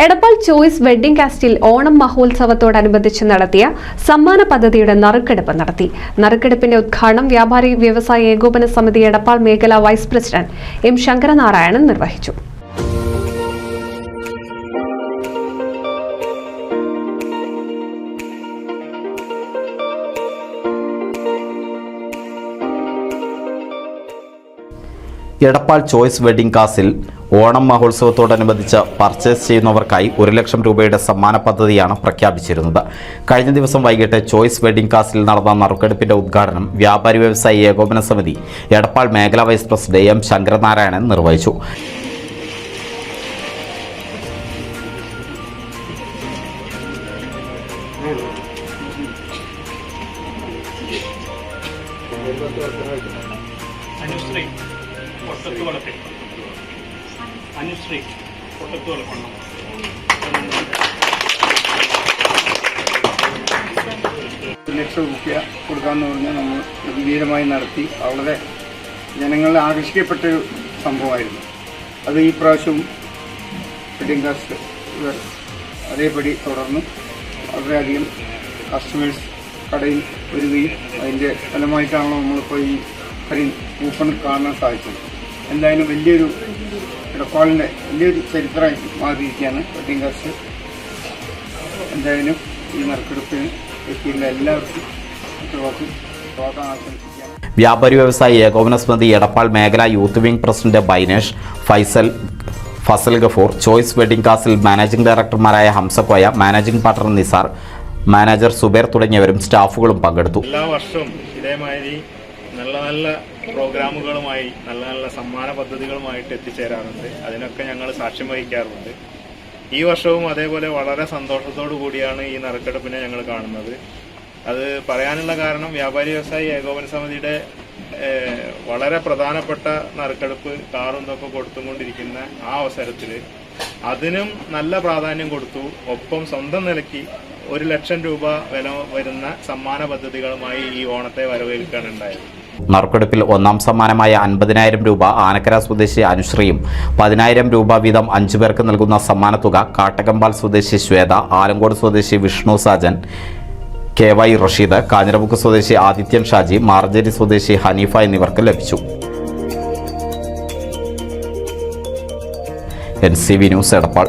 Edappal choice wedding കാസ്റ്റിൽ Onam മഹോത്സവത്തോടനുബന്ധിച്ച് നടത്തിയ സമ്മാന പദ്ധതിയുടെ നറുക്കെടുപ്പ് നടത്തി. നറുക്കെടുപ്പിന്റെ ഉദ്ഘാടനം വ്യാപാരി വ്യവസായ ഏകോപന സമിതി എടപ്പാൾ മേഖലാ വൈസ് പ്രസിഡന്റ് എം ശങ്കരനാരായണൻ നിർവഹിച്ചു. Edappal choice wedding castle Onam മഹോത്സവത്തോടനുബന്ധിച്ച് പർച്ചേസ് ചെയ്യുന്നവർക്കായി 1 ലക്ഷം രൂപയുടെ സമ്മാന പദ്ധതിയാണ് പ്രഖ്യാപിച്ചിരുന്നത്. കഴിഞ്ഞ ദിവസം വൈകിട്ട് ചോയ്സ് വെഡ്ഡിംഗ് കാസിൽ നടന്ന നറുക്കെടുപ്പിന്റെ ഉദ്ഘാടനം വ്യാപാരി വ്യവസായി ഏകോപന സമിതി എടപ്പാൾ മേഖലാ വൈസ് പ്രസിഡന്റ് എം ശങ്കരനാരായണൻ നിർവഹിച്ചു. അനുശ്രീ പൊട്ടത്തോളം ₹1,00,000 കൊടുക്കാമെന്ന് പറഞ്ഞാൽ നമ്മൾ ഗംഭീരമായി നടത്തി. വളരെ ജനങ്ങളെ ആകർഷിക്കപ്പെട്ടൊരു സംഭവമായിരുന്നു. അത് ഈ പ്രാവശ്യവും വെഡ്ഡിംഗ് കാസ്റ്റ് അതേപടി തുടർന്നു. വളരെയധികം കസ്റ്റമേഴ്സ് കടയിൽ വരികയും അതിൻ്റെ ഫലമായിട്ടാണല്ലോ നമ്മളിപ്പോൾ ഈ കൂപ്പൺ കാണാൻ സാധിച്ചത്. എന്തായാലും വലിയൊരു എടപ്പാളിൻ്റെ വലിയൊരു ചരിത്രമായി മാറിയിരിക്കുകയാണ് വെഡ്ഡിംഗ് കാസ്റ്റ്. എന്തായാലും ഈ നറുക്കെടുപ്പിന് എത്തിയുള്ള എല്ലാവർക്കും സ്വാഗതം ആശംസിക്കുകയാണ്. വ്യാപാരി വ്യവസായി ഏകോപന സമിതി എടപ്പാൾ മേഖലാ youth wing president Binesh, Fasal Gafoor, choice wedding castle managing ഡയറക്ടർമാരായ Hamsakoya, managing partner Nisar, manager Suber തുടങ്ങിയവരും സ്റ്റാഫുകളും പങ്കെടുത്തു. എല്ലാ വർഷവും ഇതേമാതിരി നല്ല പ്രോഗ്രാമുകളുമായി നല്ല സമ്മാന പദ്ധതികളുമായിട്ട് എത്തിച്ചേരാറുണ്ട്. അതിനൊക്കെ ഞങ്ങൾ സാക്ഷ്യം വഹിക്കാറുണ്ട്. ഈ വർഷവും അതേപോലെ വളരെ സന്തോഷത്തോടു കൂടിയാണ് ഈ നറുക്കെടുപ്പിനെ ഞങ്ങൾ കാണുന്നത്. അത് പറയാനുള്ള കാരണം വ്യാപാരി വ്യവസായി ഏകോപന സമിതിയുടെ വളരെ പ്രധാനപ്പെട്ട നറുക്കെടുപ്പ് കാറും ഇതൊക്കെ കൊടുത്തുകൊണ്ടിരിക്കുന്ന ആ അവസരത്തിൽ അതിനും നല്ല പ്രാധാന്യം കൊടുത്തു. ഒപ്പം സ്വന്തം നിലയ്ക്ക് 1 ലക്ഷം രൂപ വില വരുന്ന സമ്മാന പദ്ധതികളുമായി ഈ ഓണത്തെ വരവേൽക്കാനുണ്ടായത്. നറുക്കെടുപ്പിൽ ഒന്നാം സമ്മാനമായ 50,000 രൂപ ആനക്കര സ്വദേശി അനുശ്രീയും 10,000 രൂപ വീതം 5 പേർക്ക് നൽകുന്ന സമ്മാനത്തുക കാട്ടകമ്പാൽ സ്വദേശി ശ്വേത, ആലങ്കോട് സ്വദേശി വിഷ്ണു സാജൻ, KY റഷീദ്, കാഞ്ഞിരമുക്ക് സ്വദേശി ആദിത്യൻ ഷാജി, മാർജരി സ്വദേശി ഹനീഫ എന്നിവർക്ക് ലഭിച്ചു. NCV news Edappal.